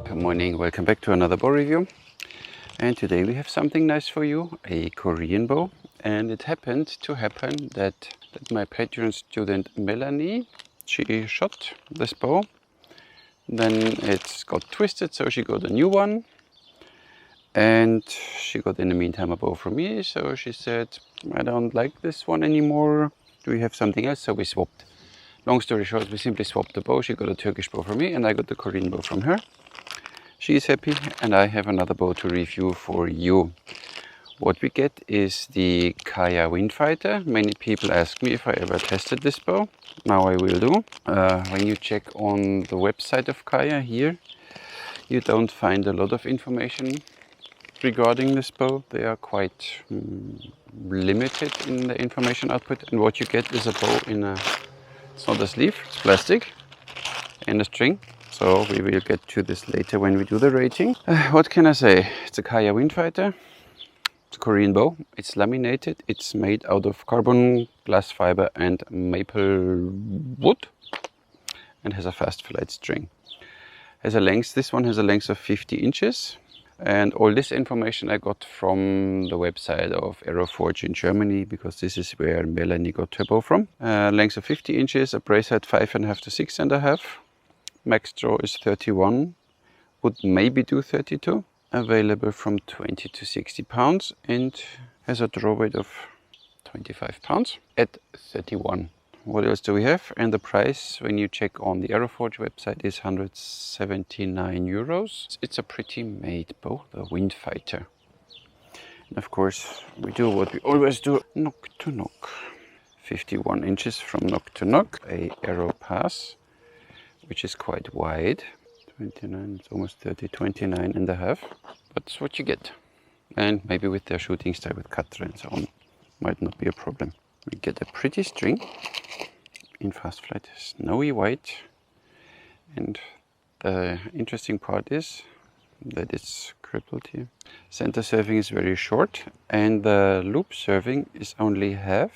Good morning, welcome back to another bow review. And today we have something nice for you, a Korean bow. And it happened that my Patreon student Melanie, she shot this bow. Then it got twisted, so she got a new one. And she got in the meantime a bow from me, so she said, I don't like this one anymore. Do we have something else? So we swapped. Long story short, we simply swapped the bow. She got a Turkish bow from me and I got the Korean bow from her. She is happy and I have another bow to review for you. What we get is the Kaya Windfighter. Many people ask me if I ever tested this bow. Now I will do. When you check on the website of Kaya here, you don't find a lot of information regarding this bow. They are quite limited in the information output, and what you get is a bow in a, it's not a sleeve, it's plastic and a string. So we will get to this later when we do the rating. What can I say? It's a Kaya Windfighter. It's a Korean bow. It's laminated. It's made out of carbon, glass fiber and maple wood and has a fast flight string. Has a length, this one has a length of 50 inches. And all this information I got from the website of Aeroforge in Germany, because this is where Melanie got her bow from. Length of 50 inches, a brace height 5.5 to 6.5. Max draw is 31, would maybe do 32. Available from 20 to 60 pounds and has a draw weight of 25 pounds at 31. What else do we have? And the price, when you check on the Aeroforge website, is 179 euros. It's a pretty made bow, the Windfighter. And of course, we do what we always do, knock to knock. 51 inches from knock to knock, a arrow pass, which is quite wide. 29, it's almost 30, 29.5. But it's what you get. And maybe with their shooting style with cutter and so on, might not be a problem. We get a pretty string in fast flight, snowy white. And the interesting part is that it's crippled here. Center serving is very short and the loop serving is only half.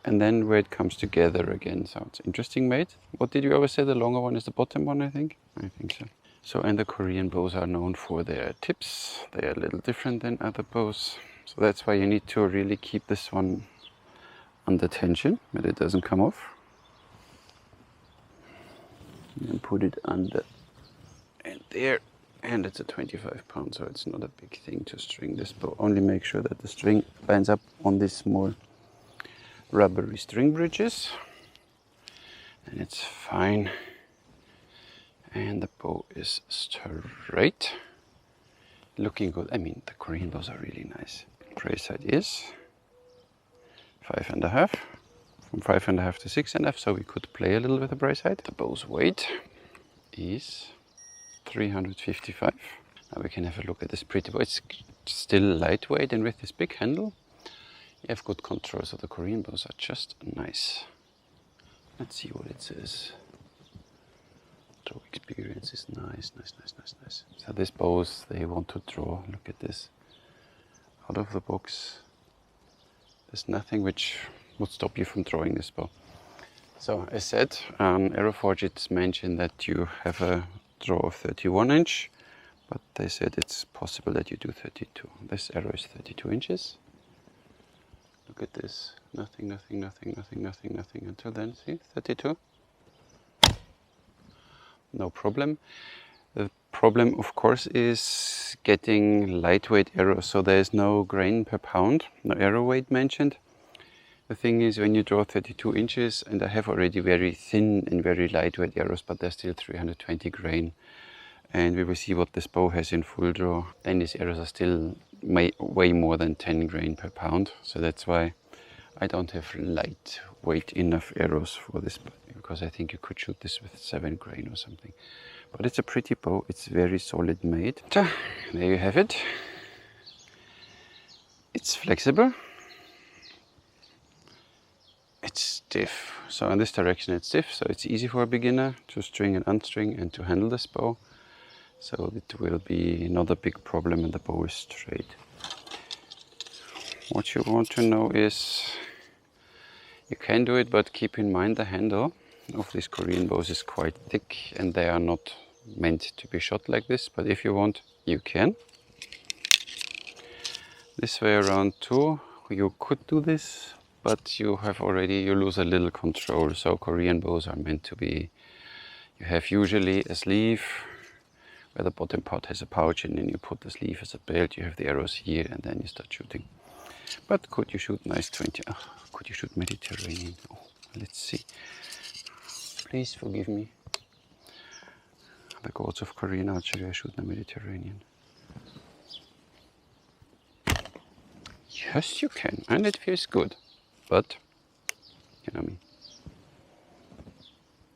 And then where it comes together again, so it's interesting made. What did you always say, the longer one is the bottom one, I think? I think so. So, and the Korean bows are known for their tips. They are a little different than other bows. So that's why you need to really keep this one under tension, that it doesn't come off. And put it under and there. And it's a 25 pound, so it's not a big thing to string this bow. Only make sure that the string lines up on this small rubbery string bridges, and it's fine. And the bow is straight, looking good. I mean, the Korean bows are really nice. Brace height is 5.5, from 5.5 to 6.5, so we could play a little with the brace height. The bow's weight is 355. Now we can have a look at this pretty bow. It's still lightweight, and with this big handle you have good control, so the Korean bows are just nice. Let's see what it says. Draw experience is nice. So these bows, they want to draw, look at this, out of the box. There's nothing which would stop you from drawing this bow. So as said, on Aeroforge it's mentioned that you have a draw of 31 inch, but they said it's possible that you do 32. This arrow is 32 inches. Look at this, nothing until then, see, 32. No problem. The problem, of course, is getting lightweight arrows, so there is no grain per pound, no arrow weight mentioned. The thing is, when you draw 32 inches, and I have already very thin and very lightweight arrows, but they're still 320 grain. And we will see what this bow has in full draw. Then these arrows are still way more than 10 grain per pound, so that's why I don't have lightweight enough arrows for this, because I think you could shoot this with 7 grain or something. But it's a pretty bow, it's very solid made. So, there you have it. It's flexible. It's stiff. So in this direction it's stiff, so it's easy for a beginner to string and unstring and to handle this bow. So it will be not a big problem and the bow is straight. What you want to know is, you can do it, but keep in mind the handle of these Korean bows is quite thick and they are not meant to be shot like this, but if you want, you can. This way around too, you could do this, but you lose a little control. So Korean bows are meant to be, you have usually a sleeve where the bottom part has a pouch, and then you put the sleeve as a belt, you have the arrows here, and then you start shooting. But could you shoot nice 20? Oh, could you shoot Mediterranean? Oh, let's see. Please forgive me. The gods of Korean archery, I shoot the Mediterranean. Yes, you can, and it feels good. But, you know me.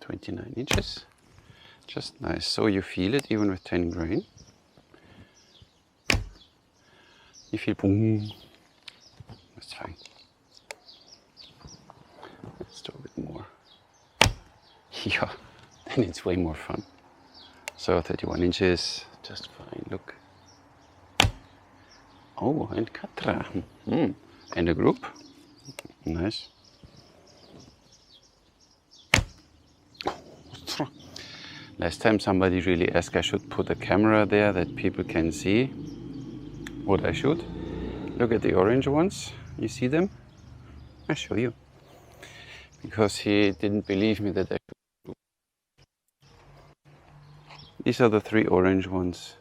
29 inches. Just nice. So you feel it even with 10 grain. You feel boom. That's fine. Let's do a bit more. Yeah, then it's way more fun. So 31 inches, just fine. Look. Oh, and Katra. And a group. Nice. Last time somebody really asked I should put a camera there that people can see what I shoot. Look at the orange ones. You see them? I'll show you. Because he didn't believe me that I should. These are the 3 orange ones.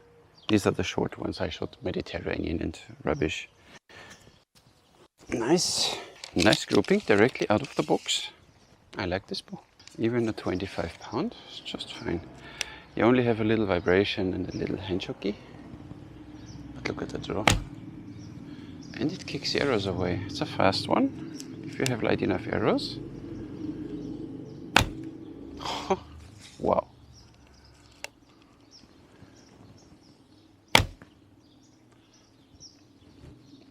These are the short ones. I shot Mediterranean and rubbish. Nice. Nice grouping directly out of the box. I like this bow. Even a 25 pound, it's just fine. You only have a little vibration and a little hand jockey. But look at the draw. And it kicks the arrows away. It's a fast one, if you have light enough arrows. Wow.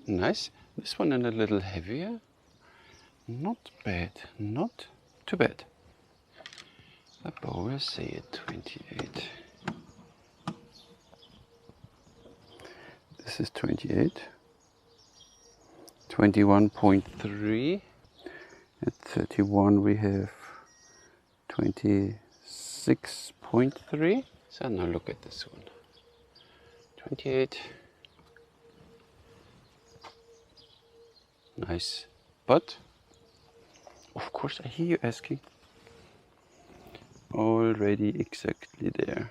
Nice. This one a little heavier. Not bad, not too bad. The bow will say it 28. This is 28. 21.3. At 31 we have 26.3. So now look at this one. 28. Nice. But, of course, I hear you asking. Already exactly there.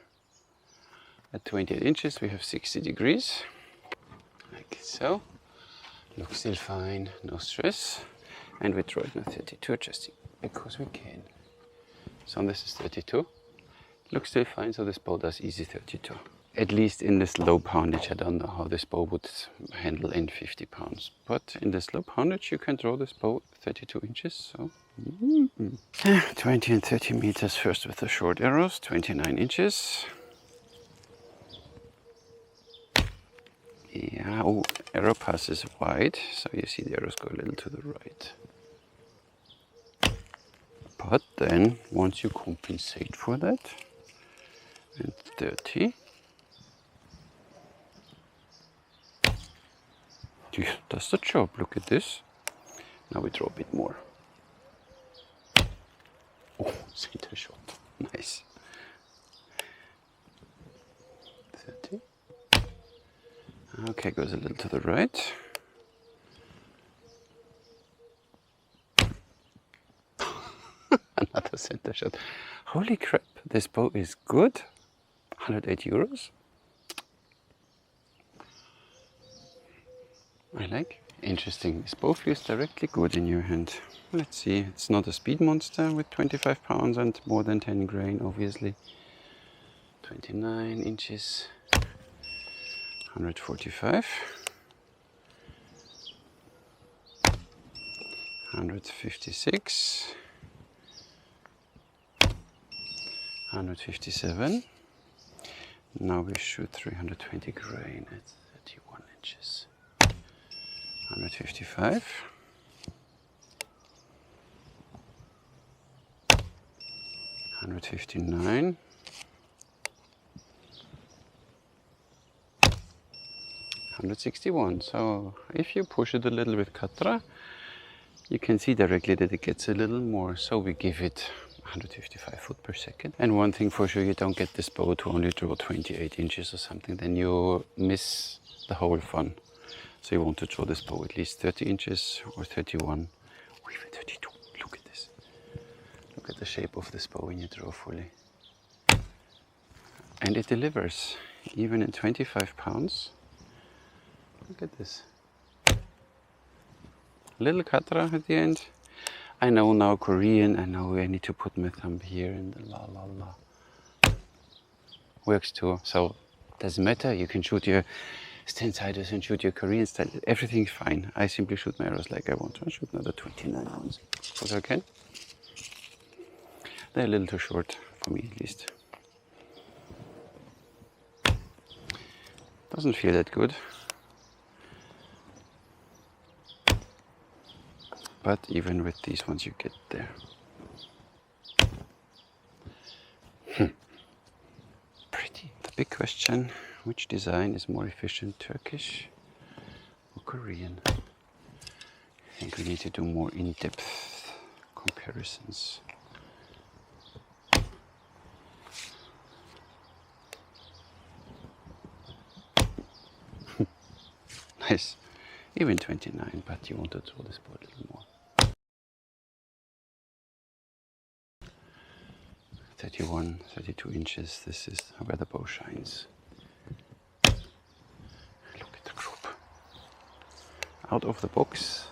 At 28 inches we have 60 degrees. Like so. Looks still fine, no stress. And we draw it now 32 adjusting, because we can. So this is 32. Looks still fine, so this bow does easy 32. At least in this low poundage. I don't know how this bow would handle in 50 pounds. But in this low poundage you can draw this bow 32 inches. So 20 and 30 meters first with the short arrows, 29 inches. Yeah, oh, arrow pass is wide, so you see the arrows go a little to the right. But then, once you compensate for that, and 30, does the job. Look at this. Now we draw a bit more. Oh, center shot. Nice. 30. Okay, goes a little to the right. Another center shot. Holy crap, this bow is good. 108 euros. I like. Interesting. This bow feels directly good in your hand. Let's see. It's not a speed monster with 25 pounds and more than 10 grain, obviously. 29 inches. 145. 156. 157. Now we shoot 320 grain at 31 inches. 155. 159. 161. So if you push it a little with Katra, you can see directly that it gets a little more. So we give it 155 foot per second. And one thing for sure, you don't get this bow to only draw 28 inches or something, then you miss the whole fun. So you want to draw this bow at least 30 inches or 31 or even 32. Look at this. Look at the shape of this bow when you draw fully. And it delivers, even in 25 pounds. Look at this. Little katra at the end. I know now Korean, I know I need to put my thumb here and the la la la. Works too, so doesn't matter, you can shoot your stand-siders and shoot your Korean style, everything's fine. I simply shoot my arrows like I want to. I shoot another 29 ounce, because I can. They're a little too short, for me at least. Doesn't feel that good. But even with these ones you get there. Pretty. The big question, which design is more efficient, Turkish or Korean? I think we need to do more in-depth comparisons. Nice. Even 29, but you want to draw this board a little more. 31, 32 inches, this is where the bow shines. Look at the group. Out of the box.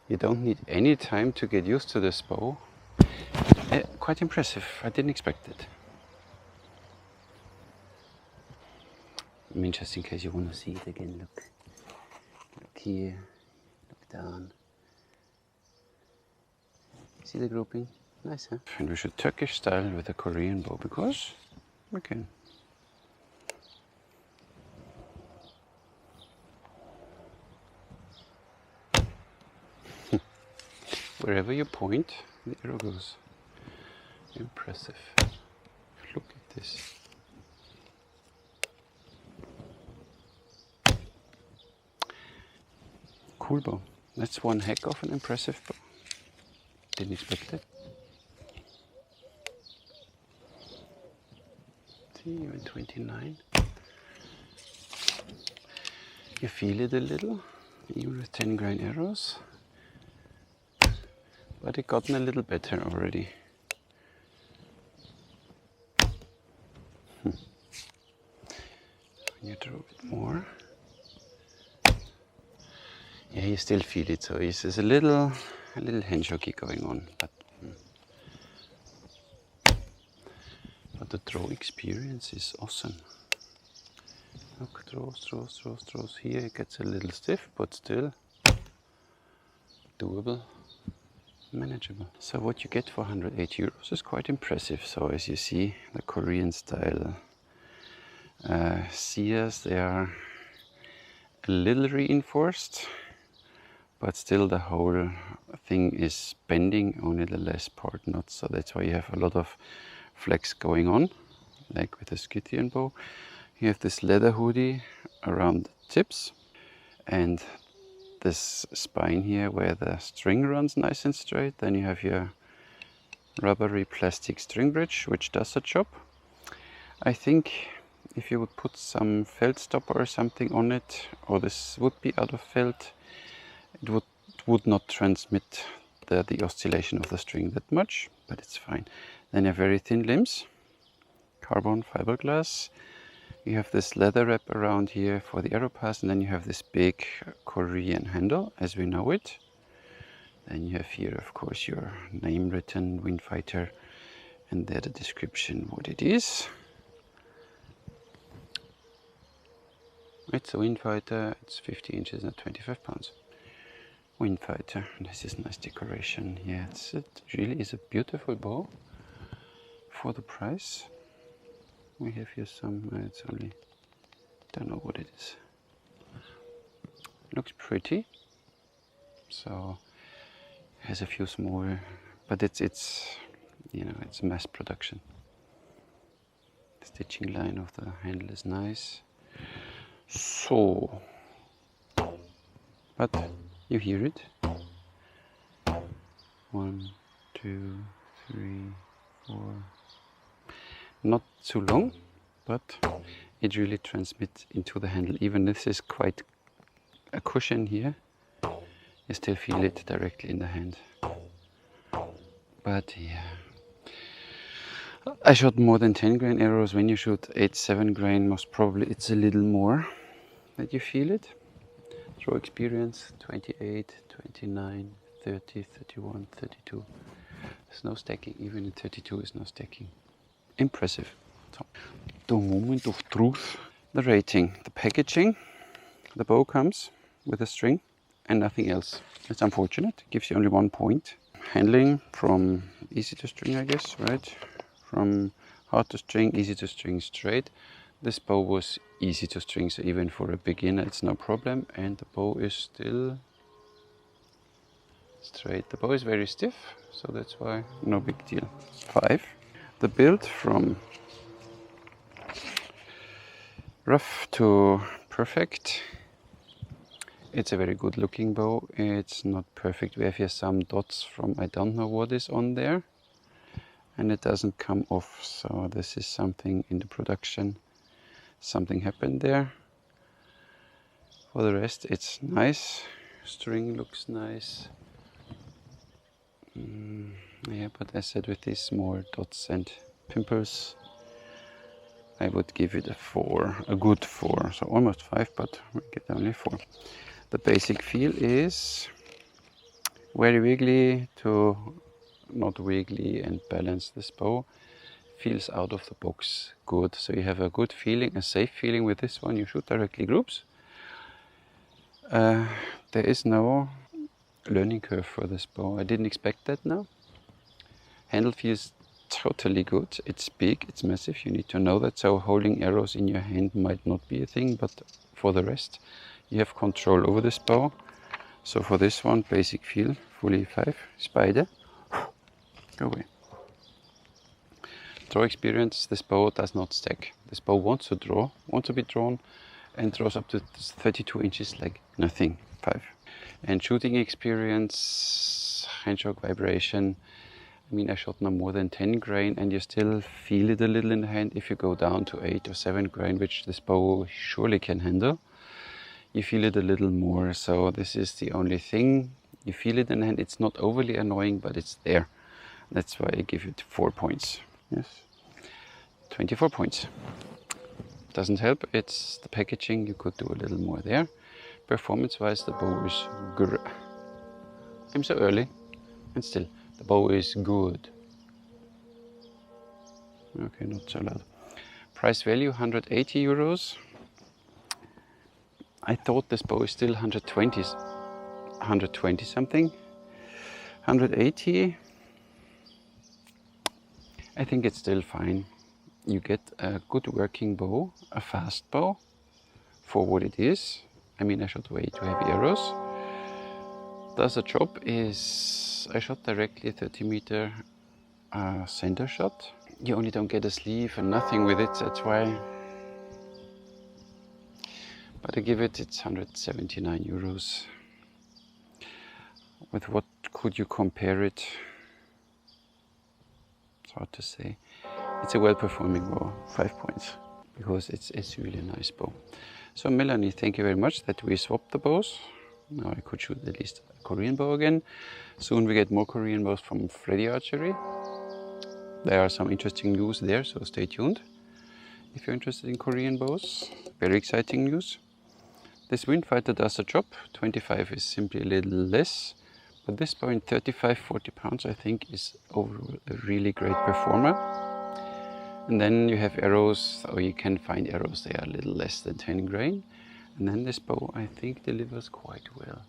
You don't need any time to get used to this bow. Quite impressive, I didn't expect it. I mean, just in case you want to see it again, look. Look here, look down. See the grouping? Nice, huh? And we should Turkish style with a Korean bow because we can. Wherever you point, the arrow goes. Impressive. Look at this. Cool bow. That's one heck of an impressive bow. Didn't expect it. See, even 29. You feel it a little, even with 10 grain arrows. But it gotten a little better already. When you draw a bit more. Yeah, you still feel it, so there's a little handshoky going on, but the draw experience is awesome. Look, draws. Here it gets a little stiff, but still doable, manageable. So what you get for 108 euros is quite impressive. So as you see, the Korean style sears, they are a little reinforced, but still the whole thing is bending, only the less part not. So that's why you have a lot of flex going on, like with the Scythian bow. You have this leather hoodie around the tips and this spine here where the string runs nice and straight. Then you have your rubbery plastic string bridge, which does the job. I think if you would put some felt stopper or something on it, or this would be out of felt, it would not transmit the oscillation of the string that much, but it's fine. Then you have very thin limbs, carbon fiberglass. You have this leather wrap around here for the arrow pass, and then you have this big Korean handle as we know it. Then you have here, of course, your name written, Windfighter, and there the description what it is. It's a Windfighter, it's 50 inches and 25 pounds. Windfighter, this is nice decoration. Yeah, it really is a beautiful bow for the price. We have here some, it's only, don't know what it is. Looks pretty. So has a few small, but it's you know, it's mass production. The stitching line of the handle is nice. So, but you hear it. 1, 2, 3, 4. Not too long, but it really transmits into the handle. Even this is quite a cushion here, you still feel it directly in the hand. But yeah, I shot more than 10 grain arrows. When you shoot 8, 7 grain, most probably it's a little more that you feel it. Throw experience 28, 29, 30, 31, 32. There's no stacking, even in 32 is no stacking. Impressive. So, the moment of truth. The rating, the packaging, the bow comes with a string and nothing else. It's unfortunate, it gives you only 1 point. Handling from easy to string, I guess, right? From hard to string, easy to string, straight. This bow was easy to string, so even for a beginner it's no problem. And the bow is still straight. The bow is very stiff, so that's why no big deal. 5. The build from rough to perfect. It's a very good looking bow. It's not perfect. We have here some dots from I don't know what is on there, and it doesn't come off, so this is something in the production. Something happened there. For the rest it's nice. String looks nice. Yeah, but as I said, with these more dots and pimples, I would give it a 4, a good 4, so almost 5, but we get only 4. The basic feel is very wiggly to not wiggly and balanced. This bow feels out of the box good, so you have a good feeling, a safe feeling with this one. You shoot directly groups. There is no learning curve for this bow. I didn't expect that now. Handle feels totally good. It's big, it's massive, you need to know that, so holding arrows in your hand might not be a thing, but for the rest you have control over this bow. So for this one, basic feel, fully 5, spider, go away. Draw experience, this bow does not stack. This bow wants to be drawn, and draws up to 32 inches like nothing, 5. And shooting experience, handshock vibration, I mean, I shot no more than 10 grain and you still feel it a little in the hand. If you go down to 8 or 7 grain, which this bow surely can handle, you feel it a little more. So this is the only thing. You feel it in the hand. It's not overly annoying, but it's there. That's why I give it 4 points. Yes, 24 points. Doesn't help, it's the packaging. You could do a little more there. Performance-wise, the bow is good. I'm so early, and still, the bow is good. Okay, not so loud. Price value, 180 euros. I thought this bow is still 120 something. 180. I think it's still fine. You get a good working bow, a fast bow, for what it is. I mean, I shot way too heavy arrows. Does the job is, I shot directly 30 meter center shot. You only don't get a sleeve and nothing with it, that's why. But I give it, it's 179 euros. With what could you compare it? It's hard to say. It's a well-performing bow, 5 points, because it's really a nice bow. So Melanie, thank you very much that we swapped the bows. Now I could shoot at least a Korean bow again. Soon we get more Korean bows from Freddy Archery. There are some interesting news there, so stay tuned if you're interested in Korean bows. Very exciting news. This Windfighter does the job. 25 is simply a little less, but this bow in 35-40 pounds I think is overall a really great performer. And then you have arrows, or you can find arrows, they are a little less than 10 grain. And then this bow I think delivers quite well.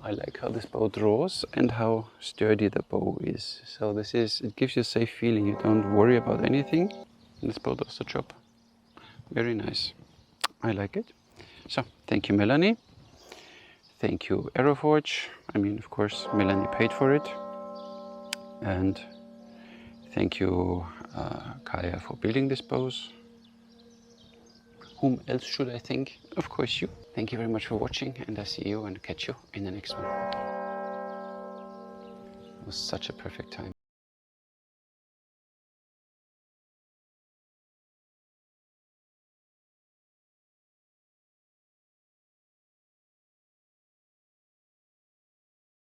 I like how this bow draws and how sturdy the bow is. So this is, it gives you a safe feeling, you don't worry about anything. And this bow does the job. Very nice. I like it. So, thank you Melanie. Thank you Aeroforge. I mean, of course, Melanie paid for it. And thank you Kaya for building these bows. Whom else should I thank? Of course you. Thank you very much for watching, and I see you and catch you in the next one. It was such a perfect time.